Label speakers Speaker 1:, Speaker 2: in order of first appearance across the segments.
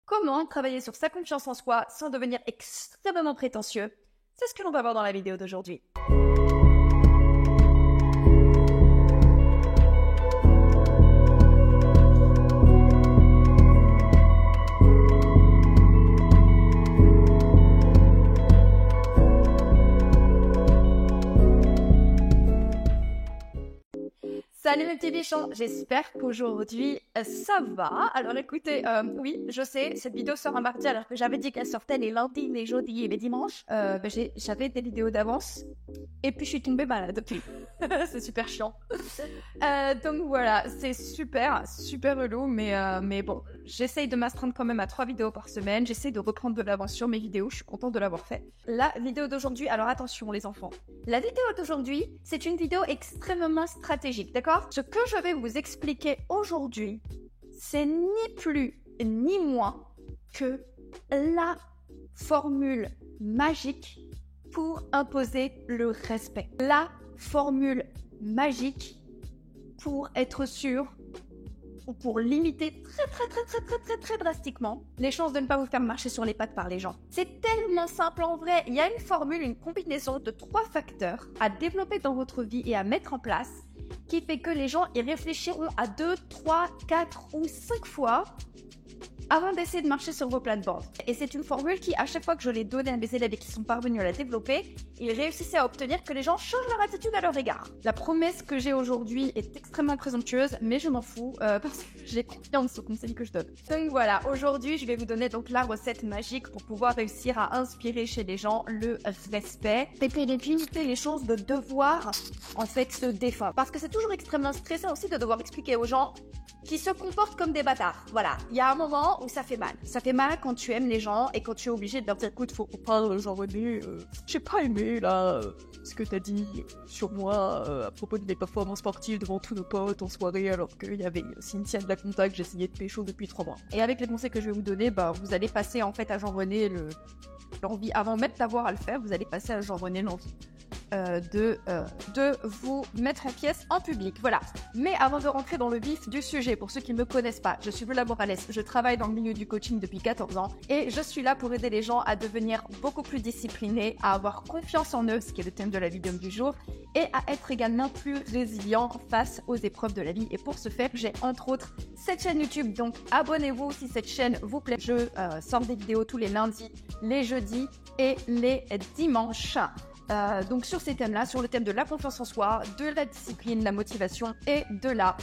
Speaker 1: Comment travailler sur sa confiance en soi sans devenir extrêmement prétentieux? C'est ce que l'on va voir dans la vidéo d'aujourd'hui. Salut mes petits bichons, j'espère qu'aujourd'hui ça va. Alors écoutez, oui, je sais, cette vidéo sort un mardi alors que j'avais dit qu'elle sortait les lundis, les jeudis et les dimanches. J'avais des vidéos d'avance et puis je suis tombée malade. C'est super chiant. Donc voilà, c'est super relou, mais bon, j'essaye de m'astreindre quand même à 3 vidéos par semaine. J'essaye de reprendre de l'avance sur mes vidéos, je suis contente de l'avoir fait. La vidéo d'aujourd'hui, alors attention les enfants, la vidéo d'aujourd'hui, c'est une vidéo extrêmement stratégique, d'accord? Ce que je vais vous expliquer aujourd'hui, c'est ni plus ni moins que la formule magique pour imposer le respect. La formule magique pour être sûr ou pour limiter très drastiquement les chances de ne pas vous faire marcher sur les pattes par les gens. C'est tellement simple en vrai. Il y a une formule, une combinaison de 3 facteurs à développer dans votre vie et à mettre en place qui fait que les gens y réfléchiront à 2, 3, 4 ou 5 fois avant d'essayer de marcher sur vos plates-bandes. Et c'est une formule qui, à chaque fois que je l'ai donnée à mes élèves et qui sont parvenus à la développer, ils réussissaient à obtenir que les gens changent leur attitude à leur égard. La promesse que j'ai aujourd'hui est extrêmement présomptueuse, mais je m'en fous parce que j'ai confiance au conseil que je donne. Donc voilà, aujourd'hui, je vais vous donner donc la recette magique pour pouvoir réussir à inspirer chez les gens le respect et puis limiter les chances de devoir en fait se défendre. Parce que c'est toujours extrêmement stressant aussi de devoir expliquer aux gens qui se comportent comme des bâtards. Voilà, il y a un moment où ça fait mal. Ça fait mal quand tu aimes les gens et quand tu es obligé de leur dire écoute, faut pas, Jean-René, j'ai pas aimé là ce que t'as dit sur moi à propos de mes performances sportives devant tous nos potes en soirée alors qu'il y avait Cynthia de la Conta que j'essayais de pécho depuis 3 mois. Et avec les conseils que je vais vous donner, vous allez passer en fait à Jean-René l'envie, avant même d'avoir à le faire, vous allez passer à Jean-René l'envie de vous mettre en pièces en public, voilà. Mais avant de rentrer dans le vif du sujet, pour ceux qui ne me connaissent pas, je suis Lola Morales, je travaille dans le milieu du coaching depuis 14 ans et je suis là pour aider les gens à devenir beaucoup plus disciplinés, à avoir confiance en eux, ce qui est le thème de la vidéo du jour, et à être également plus résilients face aux épreuves de la vie. Et pour ce faire, j'ai entre autres cette chaîne YouTube, donc abonnez-vous si cette chaîne vous plaît. Je sors des vidéos tous les lundis, les jeudis et les dimanches. Donc sur ces thèmes-là, sur le thème de la confiance en soi, de la discipline, la motivation et de la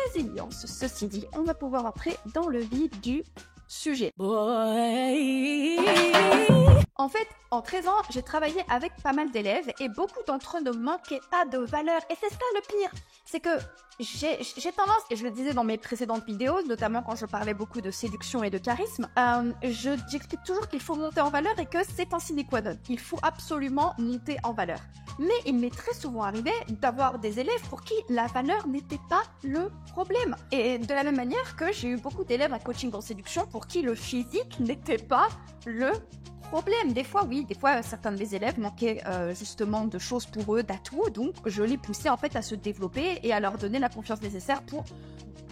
Speaker 1: résilience. Ceci dit, on va pouvoir entrer dans le vif du sujet. En fait, en 13 ans, j'ai travaillé avec pas mal d'élèves et beaucoup d'entre eux ne manquaient pas de valeur. Et c'est ça le pire, c'est que j'ai tendance, et je le disais dans mes précédentes vidéos, notamment quand je parlais beaucoup de séduction et de charisme, j'explique toujours qu'il faut monter en valeur et que c'est un sine qua non. Il faut absolument monter en valeur. Mais il m'est très souvent arrivé d'avoir des élèves pour qui la valeur n'était pas le problème. Et de la même manière que j'ai eu beaucoup d'élèves en coaching en séduction pour qui le physique n'était pas le problème. Des fois, oui, certains de mes élèves manquaient justement de choses pour eux, d'atouts, donc je les poussais en fait à se développer et à leur donner la confiance nécessaire pour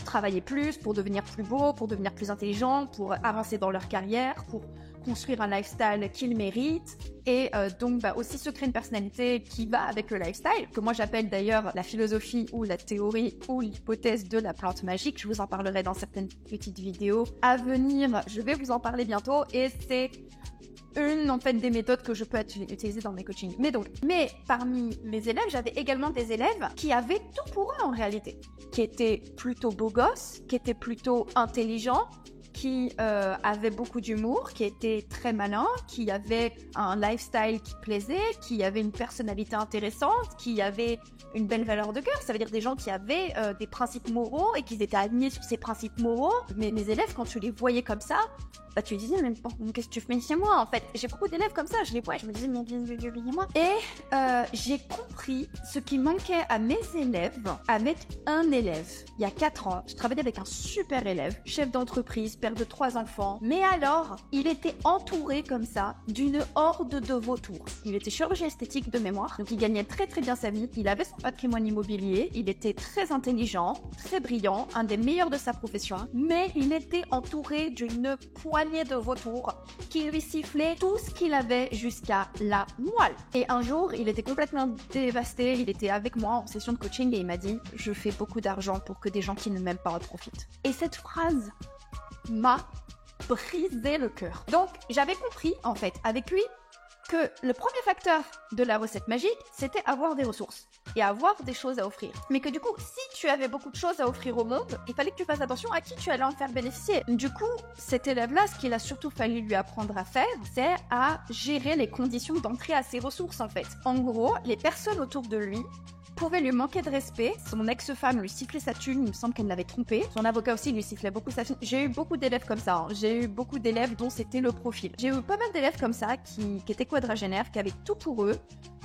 Speaker 1: travailler plus, pour devenir plus beau, pour devenir plus intelligent, pour avancer dans leur carrière, pour construire un lifestyle qu'ils méritent et donc aussi se créer une personnalité qui va avec le lifestyle, que moi j'appelle d'ailleurs la philosophie ou la théorie ou l'hypothèse de la plante magique. Je vous en parlerai dans certaines petites vidéos à venir, je vais vous en parler bientôt et c'est une en fait des méthodes que je peux utiliser dans mes coachings. Mais parmi mes élèves, j'avais également des élèves qui avaient tout pour eux en réalité, qui étaient plutôt beaux gosses, qui étaient plutôt intelligents, qui avaient beaucoup d'humour, qui étaient très malins, qui avaient un lifestyle qui plaisait, qui avaient une personnalité intéressante, qui avaient une belle valeur de cœur. Ça veut dire des gens qui avaient des principes moraux et qui étaient alignés sur ces principes moraux. Mais mes élèves, quand tu les voyais comme ça, tu disais, mais qu'est-ce que tu fais chez moi en fait? J'ai beaucoup d'élèves comme ça, je les vois et je me disais, mais moi. Et j'ai compris ce qui manquait à mes élèves, avec un élève. Il y a 4 ans, je travaillais avec un super élève, chef d'entreprise, père de 3 enfants. Mais alors, il était entouré comme ça d'une horde de vautours. Il était chirurgien esthétique de mémoire, donc il gagnait très très bien sa vie. Il avait son patrimoine immobilier, il était très intelligent, très brillant, un des meilleurs de sa profession. Mais il était entouré d'une poignée poignée de vautours qui lui sifflait tout ce qu'il avait jusqu'à la moelle. Et un jour, il était complètement dévasté, il était avec moi en session de coaching et il m'a dit « Je fais beaucoup d'argent pour que des gens qui ne m'aiment pas en profitent. » Et cette phrase m'a brisé le cœur. Donc, j'avais compris, en fait, avec lui, que le premier facteur de la recette magique, c'était avoir des ressources et avoir des choses à offrir. Mais que du coup, si tu avais beaucoup de choses à offrir au monde, il fallait que tu fasses attention à qui tu allais en faire bénéficier. Du coup, cet élève-là, ce qu'il a surtout fallu lui apprendre à faire, c'est à gérer les conditions d'entrée à ses ressources, en fait. En gros, les personnes autour de lui pouvait lui manquer de respect. Son ex-femme lui sifflait sa thune, il me semble qu'elle l'avait trompé. Son avocat aussi lui sifflait beaucoup sa thune. J'ai eu beaucoup d'élèves comme ça, hein. J'ai eu beaucoup d'élèves dont c'était le profil. J'ai eu pas mal d'élèves comme ça qui étaient quadragénaires, qui avaient tout pour eux.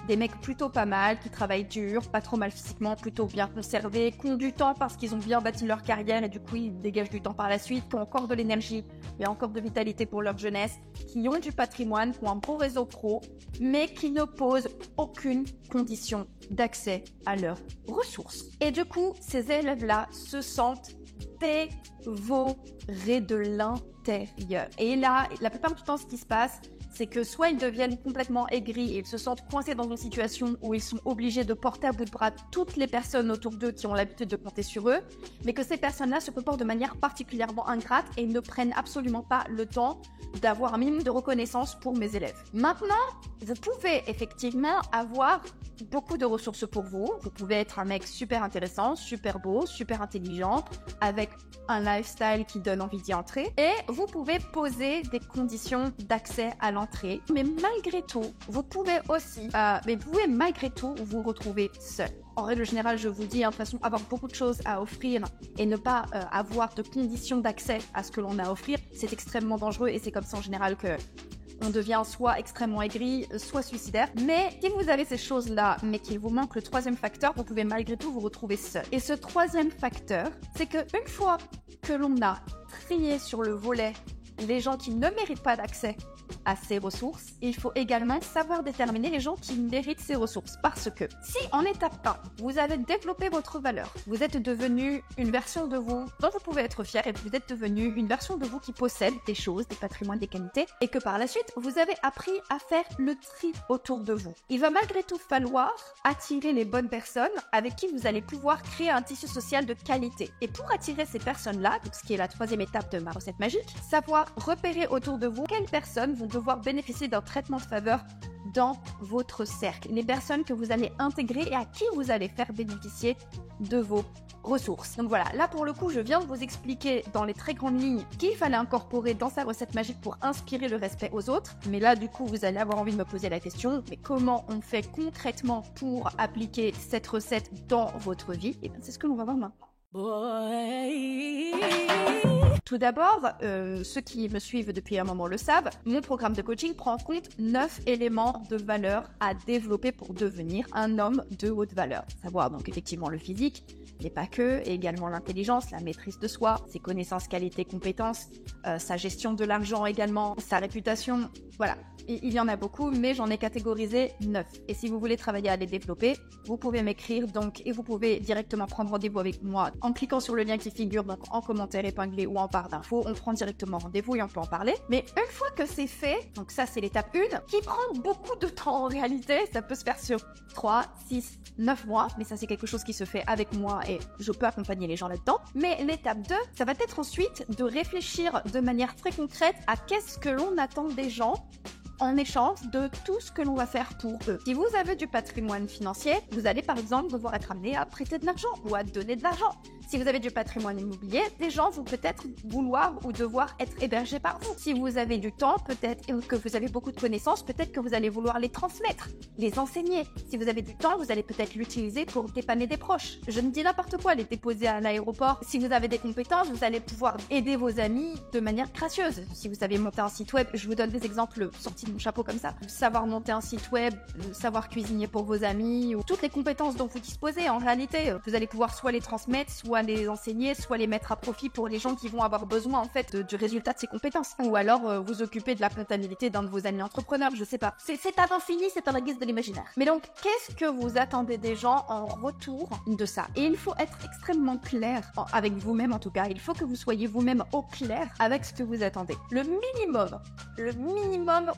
Speaker 1: Des mecs plutôt pas mal, qui travaillent dur, pas trop mal physiquement, plutôt bien conservés, qui ont du temps parce qu'ils ont bien bâti leur carrière et du coup ils dégagent du temps par la suite, qui ont encore de l'énergie et encore de vitalité pour leur jeunesse, qui ont du patrimoine, qui ont un beau réseau pro, mais qui ne posent aucune condition d'accès à leurs ressources. Et du coup, ces élèves-là se sentent dévorés de l'intérieur. Et là, la plupart du temps, ce qui se passe, c'est que soit ils deviennent complètement aigris et ils se sentent coincés dans une situation où ils sont obligés de porter à bout de bras toutes les personnes autour d'eux qui ont l'habitude de compter sur eux, mais que ces personnes-là se comportent de manière particulièrement ingrate et ne prennent absolument pas le temps d'avoir un minimum de reconnaissance pour mes élèves. Maintenant, vous pouvez effectivement avoir beaucoup de ressources pour vous. Vous pouvez être un mec super intéressant, super beau, super intelligent, avec un lifestyle qui donne envie d'y entrer. Et vous pouvez poser des conditions d'accès à l'entrée. Mais malgré tout, vous pouvez aussi, vous retrouver seul. En règle générale, je vous dis, de toute façon, avoir beaucoup de choses à offrir et ne pas avoir de conditions d'accès à ce que l'on a à offrir, c'est extrêmement dangereux et c'est comme ça en général que on devient soit extrêmement aigri, soit suicidaire. Mais si vous avez ces choses-là, mais qu'il vous manque le troisième facteur, vous pouvez malgré tout vous retrouver seul. Et ce troisième facteur, c'est qu'une fois que l'on a trié sur le volet les gens qui ne méritent pas d'accès à ces ressources, il faut également savoir déterminer les gens qui méritent ces ressources. Parce que si en étape 1, vous avez développé votre valeur, vous êtes devenu une version de vous dont vous pouvez être fier et vous êtes devenu une version de vous qui possède des choses, des patrimoines, des qualités, et que par la suite, vous avez appris à faire le tri autour de vous. Il va malgré tout falloir attirer les bonnes personnes avec qui vous allez pouvoir créer un tissu social de qualité. Et pour attirer ces personnes-là, donc ce qui est la troisième étape de ma recette magique, savoir repérer autour de vous quelles personnes vont devoir bénéficier d'un traitement de faveur dans votre cercle. Les personnes que vous allez intégrer et à qui vous allez faire bénéficier de vos ressources. Donc voilà, là pour le coup, je viens de vous expliquer dans les très grandes lignes qu'il fallait incorporer dans sa recette magique pour inspirer le respect aux autres. Mais là, du coup, vous allez avoir envie de me poser la question, mais comment on fait concrètement pour appliquer cette recette dans votre vie? Et bien, c'est ce que l'on va voir maintenant. Tout d'abord, ceux qui me suivent depuis un moment le savent, mon programme de coaching prend en compte 9 éléments de valeur à développer pour devenir un homme de haute valeur. À savoir donc effectivement le physique, mais pas que, et également l'intelligence, la maîtrise de soi, ses connaissances, qualités, compétences, sa gestion de l'argent également, sa réputation, voilà. Il y en a beaucoup, mais j'en ai catégorisé 9. Et si vous voulez travailler à les développer, vous pouvez m'écrire donc, et vous pouvez directement prendre rendez-vous avec moi en cliquant sur le lien qui figure donc en commentaire épinglé ou en barre d'infos. On prend directement rendez-vous et on peut en parler. Mais une fois que c'est fait, donc ça c'est l'étape 1, qui prend beaucoup de temps en réalité, ça peut se faire sur 3, 6, 9 mois, mais ça c'est quelque chose qui se fait avec moi et je peux accompagner les gens là-dedans. Mais l'étape 2, ça va être ensuite de réfléchir de manière très concrète à qu'est-ce que l'on attend des gens en échange de tout ce que l'on va faire pour eux. Si vous avez du patrimoine financier, vous allez par exemple devoir être amené à prêter de l'argent ou à donner de l'argent. Si vous avez du patrimoine immobilier, des gens vont peut-être vouloir ou devoir être hébergés par vous. Si vous avez du temps, peut-être que vous avez beaucoup de connaissances, peut-être que vous allez vouloir les transmettre, les enseigner. Si vous avez du temps, vous allez peut-être l'utiliser pour dépanner des proches. Je ne dis n'importe quoi, les déposer à l'aéroport. Si vous avez des compétences, vous allez pouvoir aider vos amis de manière gracieuse. Si vous savez monter un site web, je vous donne des exemples sortis de mon chapeau comme ça. Savoir monter un site web, savoir cuisiner pour vos amis, ou toutes les compétences dont vous disposez, en réalité, vous allez pouvoir soit les transmettre, soit les enseigner, soit les mettre à profit pour les gens qui vont avoir besoin en fait du résultat de ces compétences. Ou alors vous occuper de la comptabilité d'un de vos amis entrepreneurs, je sais pas. C'est à l'infini, c'est à la guise de l'imaginaire. Mais donc, qu'est-ce que vous attendez des gens en retour de ça? Et il faut être extrêmement clair avec vous-même en tout cas. Il faut que vous soyez vous-même au clair avec ce que vous attendez. Le minimum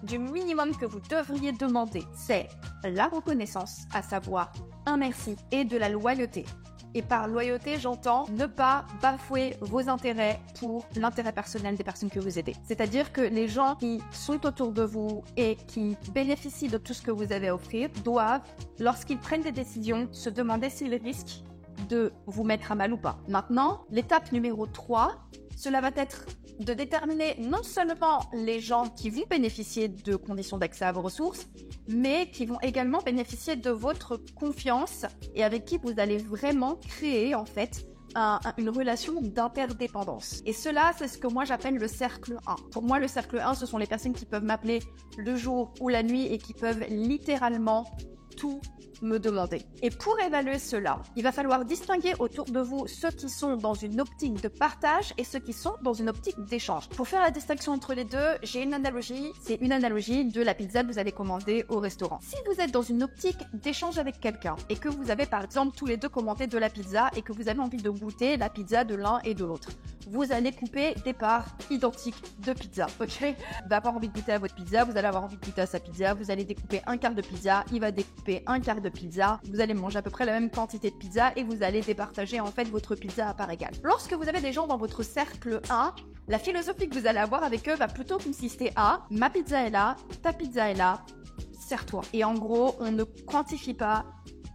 Speaker 1: du minimum que vous devriez demander, c'est la reconnaissance, à savoir un merci et de la loyauté. Et par loyauté, j'entends ne pas bafouer vos intérêts pour l'intérêt personnel des personnes que vous aidez. C'est-à-dire que les gens qui sont autour de vous et qui bénéficient de tout ce que vous avez à offrir doivent, lorsqu'ils prennent des décisions, se demander s'ils risquent de vous mettre à mal ou pas. Maintenant, l'étape numéro 3, cela va être de déterminer non seulement les gens qui vont bénéficier de conditions d'accès à vos ressources, mais qui vont également bénéficier de votre confiance et avec qui vous allez vraiment créer en fait une relation d'interdépendance. Et cela, c'est ce que moi j'appelle le cercle 1. Pour moi, le cercle 1, ce sont les personnes qui peuvent m'appeler le jour ou la nuit et qui peuvent littéralement tout me demander. Et pour évaluer cela, il va falloir distinguer autour de vous ceux qui sont dans une optique de partage et ceux qui sont dans une optique d'échange. Pour faire la distinction entre les deux, j'ai une analogie, c'est une analogie de la pizza que vous allez commander au restaurant. Si vous êtes dans une optique d'échange avec quelqu'un et que vous avez par exemple tous les deux commandé de la pizza et que vous avez envie de goûter la pizza de l'un et de l'autre, vous allez couper des parts identiques de pizza, ok? Vous n'avez pas envie de goûter à votre pizza, vous allez avoir envie de goûter à sa pizza, vous allez découper un quart de pizza, il va découper un quart de pizza, vous allez manger à peu près la même quantité de pizza et vous allez départager en fait votre pizza à part égale. Lorsque vous avez des gens dans votre cercle 1, la philosophie que vous allez avoir avec eux va plutôt consister à ma pizza est là, ta pizza est là, sers-toi. Et en gros, on ne quantifie pas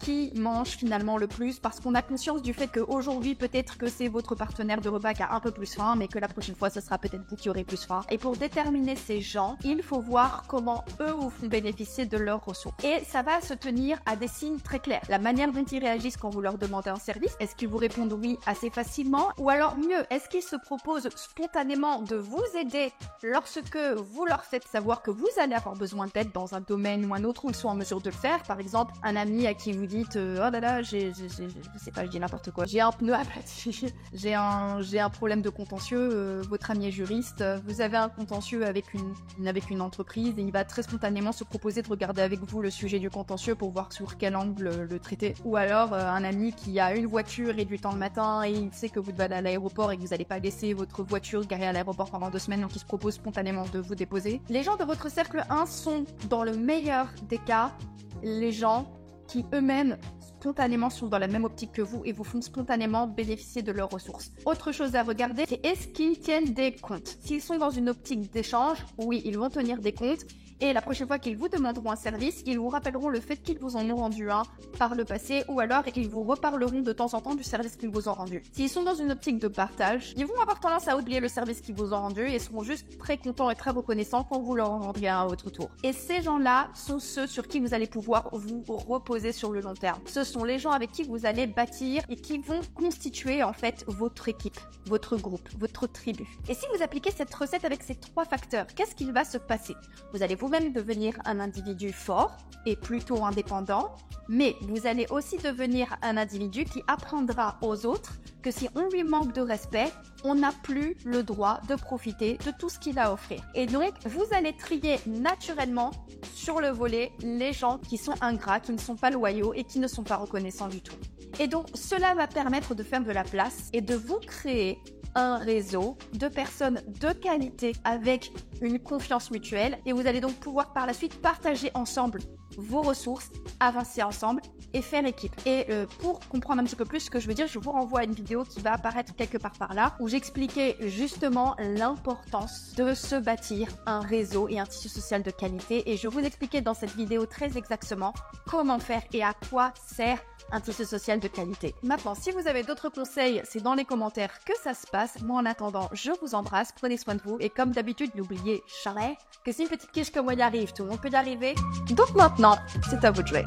Speaker 1: qui mange finalement le plus parce qu'on a conscience du fait qu'aujourd'hui peut-être que c'est votre partenaire de repas qui a un peu plus faim mais que la prochaine fois ce sera peut-être vous qui aurez plus faim. Et pour déterminer ces gens, il faut voir comment eux vous font bénéficier de leurs ressources. Et ça va se tenir à des signes très clairs. La manière dont ils réagissent quand vous leur demandez un service, est-ce qu'ils vous répondent oui assez facilement ou alors mieux, est-ce qu'ils se proposent spontanément de vous aider lorsque vous leur faites savoir que vous allez avoir besoin d'aide dans un domaine ou un autre où ils sont en mesure de le faire. Par exemple, un ami à qui vous dites oh là là, je sais pas, je dis n'importe quoi, j'ai un pneu aplati, j'ai un problème de contentieux, votre ami est juriste, vous avez un contentieux avec une entreprise et il va très spontanément se proposer de regarder avec vous le sujet du contentieux pour voir sur quel angle le traiter. Ou alors un ami qui a une voiture et du temps le matin et il sait que vous devez aller à l'aéroport et que vous n'allez pas laisser votre voiture garée à l'aéroport pendant 2 semaines, donc il se propose spontanément de vous déposer. Les gens de votre cercle 1 sont dans le meilleur des cas les gens qui eux-mêmes spontanément sont dans la même optique que vous et vous font spontanément bénéficier de leurs ressources. Autre chose à regarder, c'est est-ce qu'ils tiennent des comptes. S'ils sont dans une optique d'échange, oui, ils vont tenir des comptes. Et la prochaine fois qu'ils vous demanderont un service, ils vous rappelleront le fait qu'ils vous en ont rendu un par le passé ou alors ils vous reparleront de temps en temps du service qu'ils vous ont rendu. S'ils sont dans une optique de partage, ils vont avoir tendance à oublier le service qu'ils vous ont rendu et seront juste très contents et très reconnaissants quand vous leur en rendrez un à votre tour. Et ces gens-là sont ceux sur qui vous allez pouvoir vous reposer sur le long terme. Ce sont les gens avec qui vous allez bâtir et qui vont constituer en fait votre équipe, votre groupe, votre tribu. Et si vous appliquez cette recette avec ces 3 facteurs, qu'est-ce qu'il va se passer? Vous allez vous-même devenir un individu fort et plutôt indépendant, mais vous allez aussi devenir un individu qui apprendra aux autres que si on lui manque de respect, on n'a plus le droit de profiter de tout ce qu'il a à offrir. Et donc, vous allez trier naturellement sur le volet les gens qui sont ingrats, qui ne sont pas loyaux et qui ne sont pas reconnaissants du tout. Et donc, cela va permettre de faire de la place et de vous créer un réseau de personnes de qualité avec une confiance mutuelle et vous allez donc pouvoir par la suite partager ensemble vos ressources, avancer ensemble et faire équipe. Et pour comprendre un petit peu plus ce que je veux dire, je vous renvoie à une vidéo qui va apparaître quelque part par là où j'expliquais justement l'importance de se bâtir un réseau et un tissu social de qualité et je vous expliquais dans cette vidéo très exactement comment faire et à quoi sert un tissu social de qualité. Maintenant, si vous avez d'autres conseils, c'est dans les commentaires que ça se passe. Moi, en attendant, je vous embrasse, prenez soin de vous. Et comme d'habitude, n'oubliez jamais que si une petite quiche comme moi y arrive, tout le monde peut y arriver. Donc maintenant, c'est à vous de jouer.